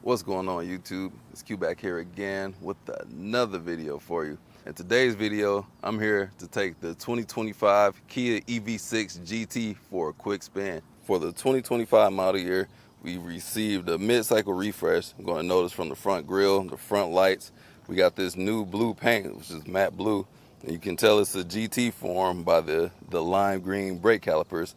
What's going on YouTube? It's Q back here again with another video for you. In today's video, I'm here to take the 2025 Kia EV6 GT for a quick spin. For the 2025 model year, we received a mid-cycle refresh. I'm going to notice from the front grille, the front lights, we got this new blue paint, which is matte blue. And you can tell it's a GT form by the lime green brake calipers.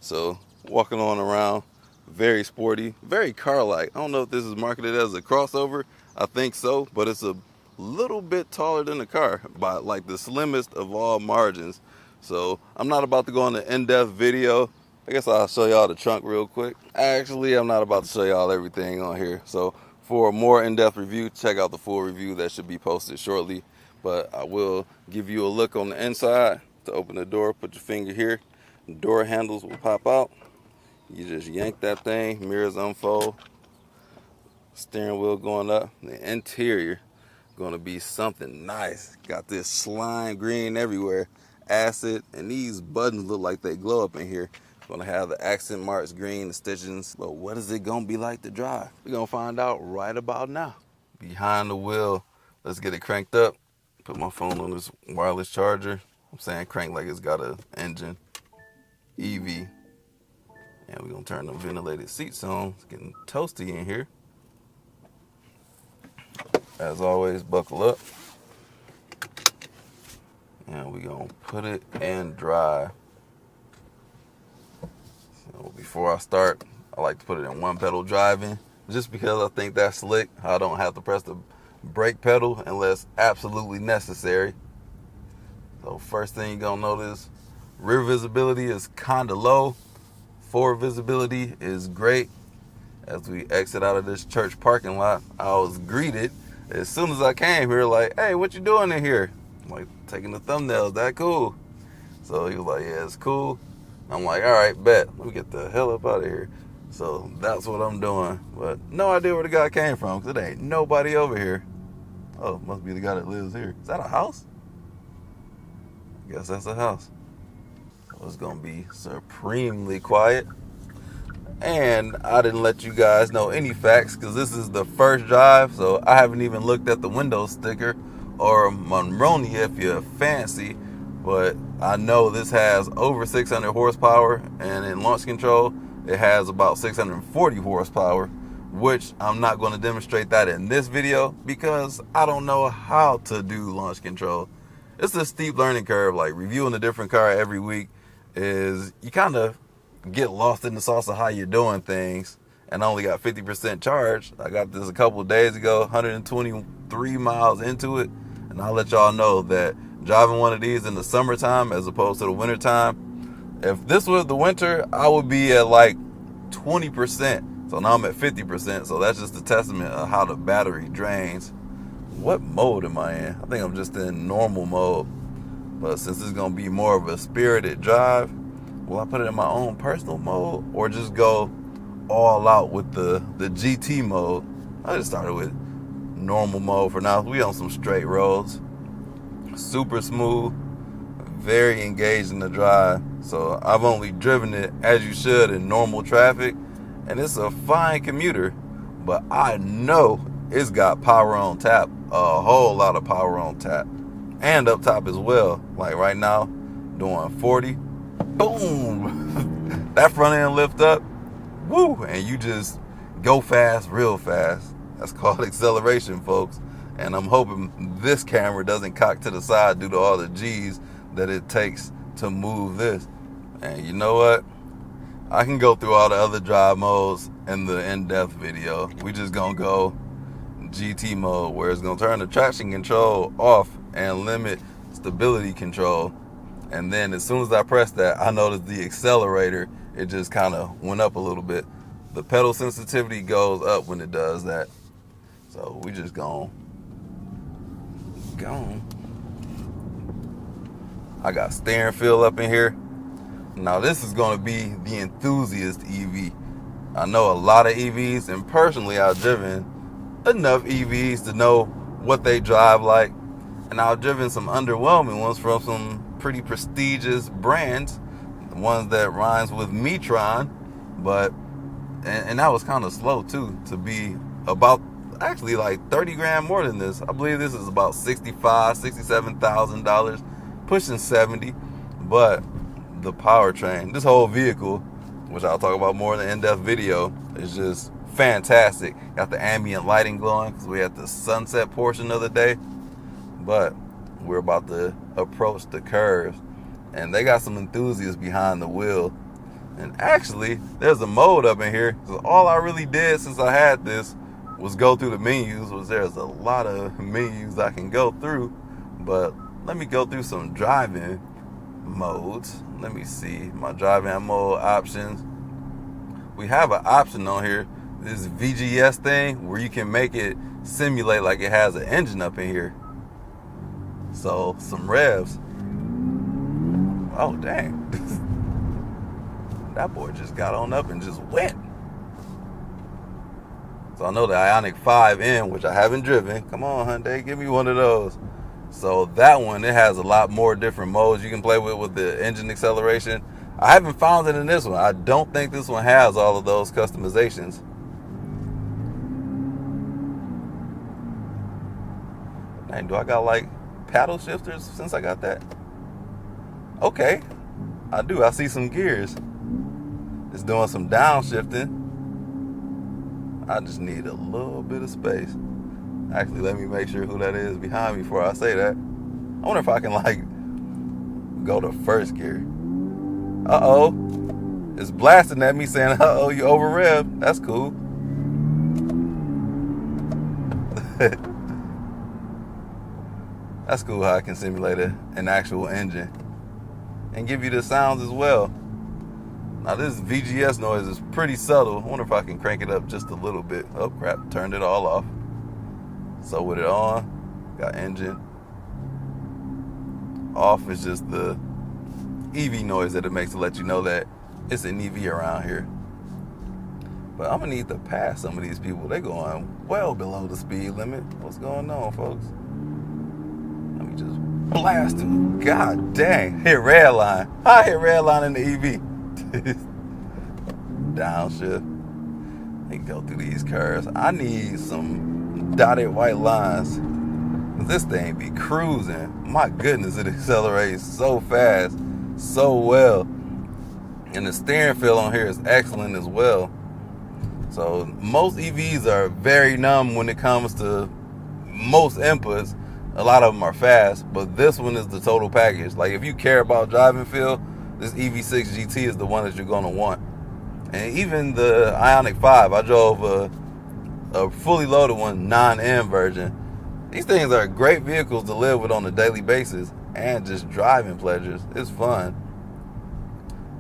So walking on around, very sporty, very car-like. I don't know if this is marketed as a crossover. I think so, but it's a little bit taller than the car by like the slimmest of all margins. So I'm not about to go on the in-depth video. I guess I'll show y'all the trunk real quick. Actually, I'm not about to show y'all everything on here. So for a more in-depth review, check out the full review that should be posted shortly. But I will give you a look on the inside. To open the door, put your finger here. The door handles will pop out. You just yank that thing, mirrors unfold, steering wheel going up. The interior gonna be something nice. Got this slime green everywhere, acid, and these buttons look like they glow up in here. Gonna have the accent marks green, the stitchings. But what is it gonna be like to drive? We're gonna find out right about now. Behind the wheel, let's get it cranked up. Put my phone on this wireless charger. I'm saying crank like it's got an engine. EV. And we're gonna turn the ventilated seats on. It's getting toasty in here. As always, buckle up. And we're gonna put it in drive. So before I start, I like to put it in one pedal driving, just because I think that's slick. I don't have to press the brake pedal unless absolutely necessary. So first thing you're gonna notice, rear visibility is kinda low. Forward visibility is great. As we exit out of this church parking lot, I was greeted as soon as I came here like, hey, what you doing in here? I'm like, taking the thumbnails, that cool? So he was like, yeah, it's cool. I'm like, all right, bet. Let me get the hell up out of here. So that's what I'm doing. But no idea where the guy came from because there ain't nobody over here. Oh, must be the guy that lives here. Is that a house? I guess that's a house. It's gonna be supremely quiet. And I didn't let you guys know any facts because this is the first drive, so I haven't even looked at the Windows sticker or Monroney if you're fancy. But I know this has over 600 horsepower, and in launch control it has about 640 horsepower, which I'm not going to demonstrate that in this video because I don't know how to do launch control. It's a steep learning curve. Like reviewing a different car every week is you kind of get lost in the sauce of how you're doing things. And I only got 50% charged. I got this a couple of days ago, 123 miles into it. And I'll let y'all know that driving one of these in the summertime as opposed to the wintertime, if this was the winter, I would be at like 20%. So now I'm at 50%. So that's just a testament of how the battery drains. What mode am I in? I think I'm just in normal mode. But since it's going to be more of a spirited drive, will I put it in my own personal mode or just go all out with the GT mode? I just started with normal mode for now. We on some straight roads. Super smooth, very engaged in the drive. So I've only driven it as you should in normal traffic, and it's a fine commuter, but I know it's got power on tap, a whole lot of power on tap. And up top as well. Like right now, doing 40. Boom! That front end lift up. Woo! And you just go fast, real fast. That's called acceleration, folks. And I'm hoping this camera doesn't cock to the side due to all the G's that it takes to move this. And you know what? I can go through all the other drive modes in the in-depth video. We just gonna go GT mode, where it's gonna turn the traction control off and limit stability control. And then as soon as I press that, I noticed the accelerator, it just kind of went up a little bit. The pedal sensitivity goes up when it does that. So we just gone. I got steering feel up in here. Now this is gonna be the enthusiast EV. I know a lot of EVs, and personally I've driven enough EVs to know what they drive like. And I've driven some underwhelming ones from some pretty prestigious brands, ones that rhymes with Metron, but and that was kind of slow too to be about, actually like 30 grand more than this. I believe this is about $67,000, pushing 70. But the powertrain, this whole vehicle, which I'll talk about more in the in-depth video, is just fantastic. Got the ambient lighting glowing because we had the sunset portion of the day. But we're about to approach the curves, and they got some enthusiasts behind the wheel. And actually, there's a mode up in here. So all I really did since I had this was go through the menus. There's a lot of menus I can go through, but let me go through some driving modes. Let me see my driving mode options. We have an option on here, this VGS thing, where you can make it simulate like it has an engine up in here. So some revs. Oh dang. That boy just got on up and just went. So I know the Ioniq 5N, which I haven't driven. Come on, Hyundai, give me one of those. So that one, it has a lot more different modes you can play with the engine acceleration. I haven't found it in this one. I don't think this one has all of those customizations. Dang, do I got like paddle shifters since I got that? Okay, I do. I see some gears. It's doing some downshifting. I just need a little bit of space. Actually, let me make sure who that is behind me before I say that. I wonder if I can like go to first gear. Uh-oh. It's blasting at me saying, uh-oh, you over revved. That's cool. That's cool how I can simulate an actual engine and give you the sounds as well. Now this VGS noise is pretty subtle. I wonder if I can crank it up just a little bit. Oh crap, turned it all off. So with it on, got engine. Off is just the EV noise that it makes to let you know that it's an EV around here. But I'm gonna need to pass some of these people. They're going well below the speed limit. What's going on, folks? Let me just blast it. God dang, hit red line. I hit red line in the EV. Downshift. Let me go through these curves. I need some dotted white lines. This thing be cruising. My goodness, it accelerates so fast, so well. And the steering feel on here is excellent as well. So most EVs are very numb when it comes to most inputs. A lot of them are fast, but this one is the total package. Like if you care about driving feel, this EV6 GT is the one that you're gonna want. And even the Ioniq 5, I drove a fully loaded one, 9M version. These things are great vehicles to live with on a daily basis and just driving pleasures. It's fun.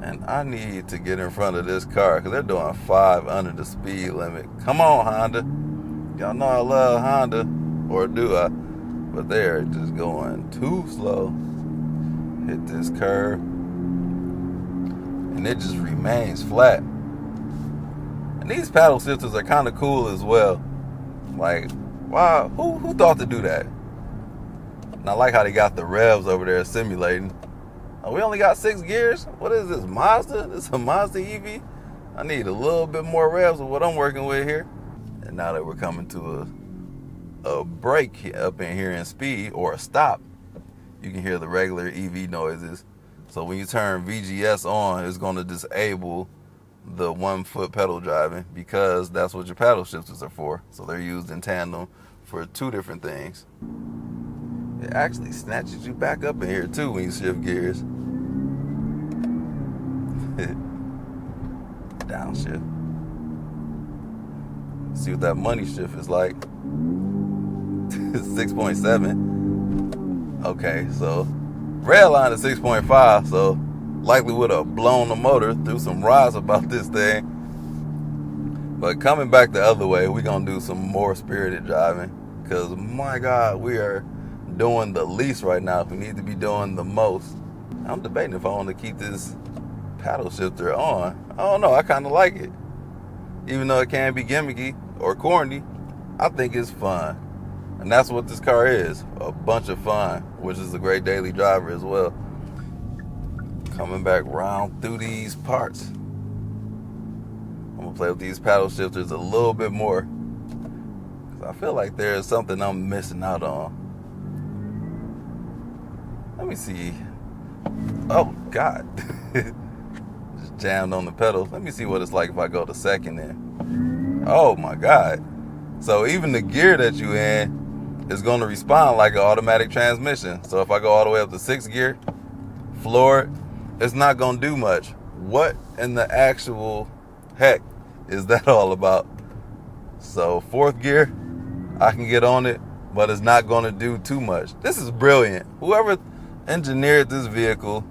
And I need to get in front of this car because they're doing 5 under the speed limit. Come on, Honda. Y'all know I love Honda, or do I? But they're just going too slow. Hit this curve. And it just remains flat. And these paddle shifters are kind of cool as well. Like, wow, who thought to do that? And I like how they got the revs over there simulating. Oh, we only got 6 gears? What is this, Mazda? This is a Mazda EV? I need a little bit more revs of what I'm working with here. And now that we're coming to a break up in here in speed, or a stop, you can hear the regular EV noises. So when you turn VGS on, it's going to disable the 1-foot pedal driving because that's what your paddle shifters are for. So they're used in tandem for 2 different things. It actually snatches you back up in here too when you shift gears. Downshift. See what that money shift is like. 6.7. Okay, so red line is 6.5, so likely would have blown the motor through some rods about this thing. But coming back the other way, we're going to do some more spirited driving because, my God, we are doing the least right now. We need to be doing the most. I'm debating if I want to keep this paddle shifter on. I don't know. I kind of like it. Even though it can be gimmicky or corny, I think it's fun. And that's what this car is, a bunch of fun, which is a great daily driver as well. Coming back round through these parts. I'm gonna play with these paddle shifters a little bit more. So I feel like there's something I'm missing out on. Let me see. Oh, God. Just jammed on the pedal. Let me see what it's like if I go to second then. Oh, my God. So even the gear that you in is going to respond like an automatic transmission. So if I go all the way up to 6th gear, floored, it's not going to do much. What in the actual heck is that all about? So 4th gear, I can get on it, but it's not going to do too much. This is brilliant. Whoever engineered this vehicle,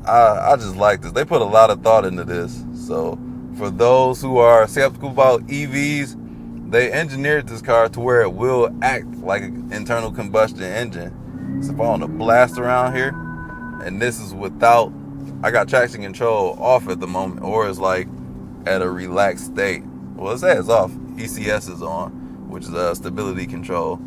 I just like this. They put a lot of thought into this. So for those who are skeptical about EVs, they engineered this car to where it will act like an internal combustion engine. So if I want to blast around here, and this is without, I got traction control off at the moment, or it's like at a relaxed state. Well, it says off. ECS is on, which is stability control.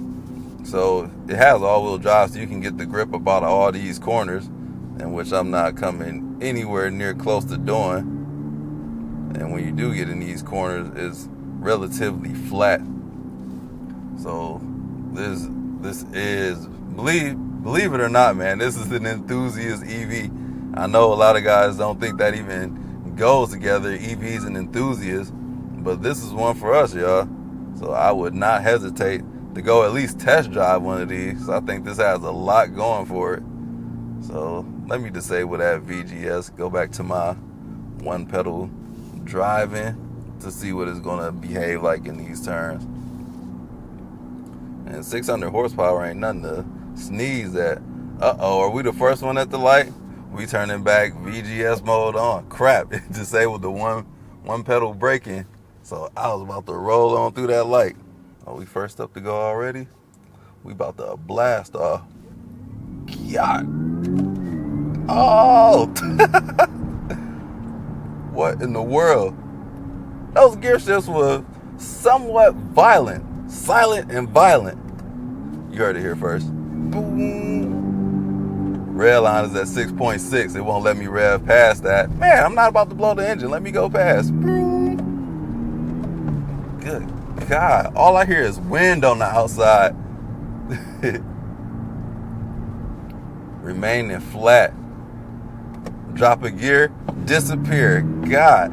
So it has all-wheel drive, so you can get the grip about all these corners, in which I'm not coming anywhere near close to doing. And when you do get in these corners, it's relatively flat. So this is, believe it or not, man, this is an enthusiast EV. I know a lot of guys don't think that even goes together, EVs and enthusiasts, but this is one for us, y'all. So I would not hesitate to go at least test drive one of these. I think this has a lot going for it. So let me disable that VGS, go back to my one pedal driving to see what it's gonna behave like in these turns. And 600 horsepower ain't nothing to sneeze at. Uh-oh, are we the first one at the light? We turning back VGS mode on. Crap, it disabled the one pedal braking. So I was about to roll on through that light. Are we first up to go already? We about to blast off. God. Oh! What in the world? Those gear shifts were somewhat violent. Silent and violent. You heard it here first. Boom. Red line is at 6.6. It won't let me rev past that. Man, I'm not about to blow the engine. Let me go past. Boom. Good God. All I hear is wind on the outside. Remaining flat. Drop a gear, disappear. God.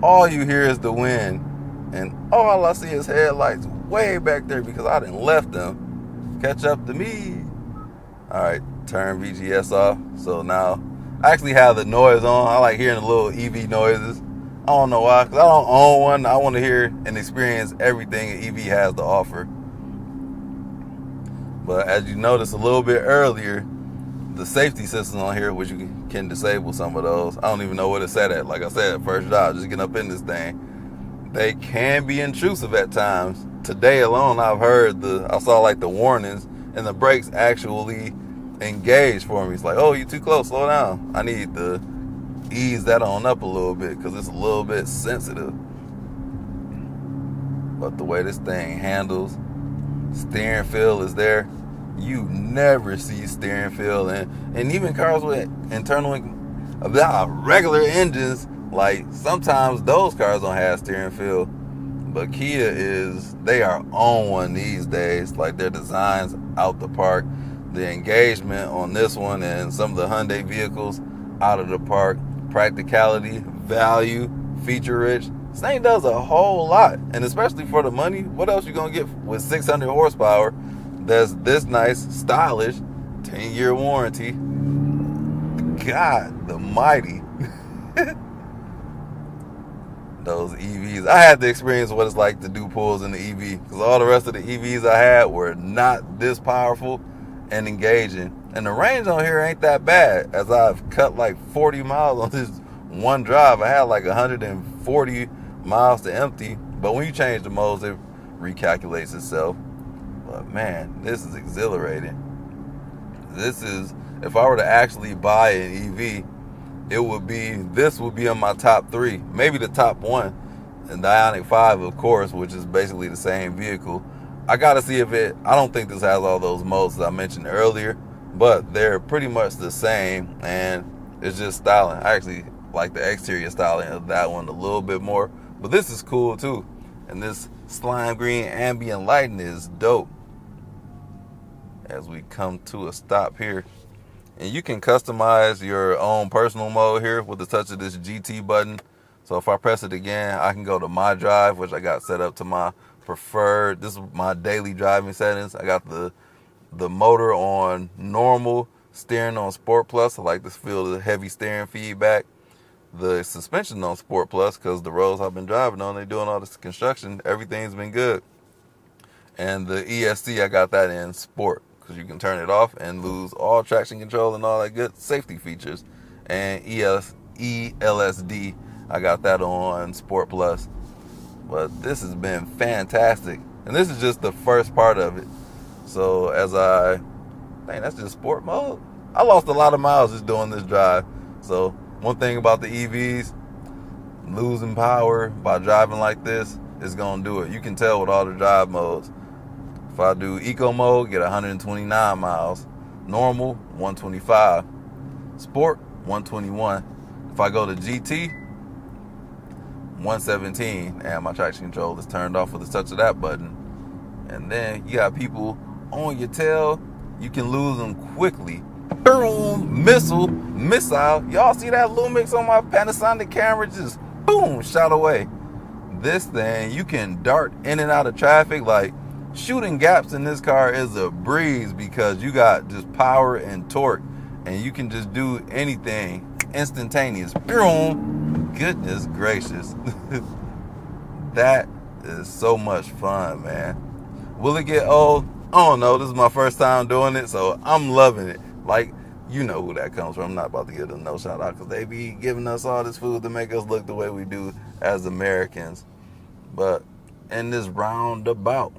All you hear is the wind. And all I see is headlights way back there because I done left them. Catch up to me. Alright, turn VGS off. So now, I actually have the noise on. I like hearing the little EV noises. I don't know why, because I don't own one. I want to hear and experience everything an EV has to offer. But as you noticed a little bit earlier, the safety system on here, which you can disable some of those. I don't even know what it said at. Like I said, first job, just getting up in this thing. They can be intrusive at times. Today alone, I saw like the warnings, and the brakes actually engaged for me. It's like, oh, you too close, slow down. I need to ease that on up a little bit because it's a little bit sensitive. But the way this thing handles, steering feel is there. You never see steering feel, and even cars with regular engines, like sometimes those cars don't have steering feel. But Kia they are on one these days. Like their designs out the park. The engagement on this one and some of the Hyundai vehicles out of the park. Practicality, value, feature rich. This thing does a whole lot, and especially for the money. What else you gonna get with 600 horsepower that's this nice, stylish, 10-year warranty? God the mighty. Those EVs. I had to experience what it's like to do pulls in the EV, because all the rest of the EVs I had were not this powerful and engaging. And the range on here ain't that bad, as I've cut like 40 miles on this one drive. I had like 140 miles to empty, but when you change the modes, it recalculates itself. But man, this is exhilarating. If I were to actually buy an EV, this would be in my top 3, maybe the top 1. And the Ioniq 5, of course, which is basically the same vehicle. I gotta see I don't think this has all those modes that I mentioned earlier, but they're pretty much the same, and it's just styling. I actually like the exterior styling of that one a little bit more, but this is cool too. And this slime green ambient lighting is dope. As we come to a stop here. And you can customize your own personal mode here with the touch of this GT button. So if I press it again, I can go to my drive, which I got set up to my preferred. This is my daily driving settings. I got the motor on normal, steering on Sport Plus. I like to feel the heavy steering feedback. The suspension on Sport Plus, because the roads I've been driving on, they're doing all this construction. Everything's been good. And the ESC, I got that in Sport, because you can turn it off and lose all traction control and all that good safety features. And ELSD, I got that on Sport Plus. But this has been fantastic. And this is just the first part of it. So dang, that's just sport mode. I lost a lot of miles just doing this drive. So one thing about the EVs, losing power by driving like this is going to do it. You can tell with all the drive modes. If I do eco mode, get 129 miles. Normal, 125. Sport, 121. If I go to GT, 117. And my traction control is turned off with the touch of that button. And then you got people on your tail. You can lose them quickly. Boom, missile. Y'all see that Lumix on my Panasonic camera? Just boom, shot away. This thing, you can dart in and out of traffic. Like, shooting gaps in this car is a breeze because you got just power and torque, and you can just do anything instantaneous. Boom. Goodness gracious. That is so much fun, man. Will it get old? I don't know. This is my first time doing it, so I'm loving it. Like, you know who that comes from. I'm not about to give them no shout out because they be giving us all this food to make us look the way we do as Americans. But in this roundabout,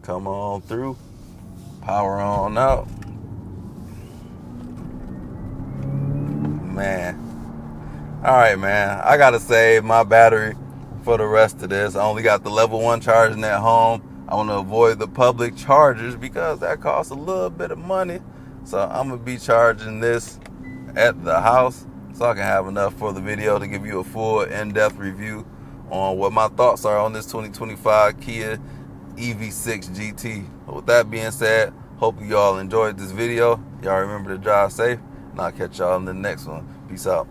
come on through, power on out. Man. Alright, man. I gotta save my battery for the rest of this. I only got the level 1 charging at home. I want to avoid the public chargers because that costs a little bit of money. So I'm going to be charging this at the house so I can have enough for the video to give you a full in-depth review on what my thoughts are on this 2025 Kia EV6 GT. But with that being said, hope you all enjoyed this video. Y'all remember to drive safe, and I'll catch y'all in the next one. Peace out.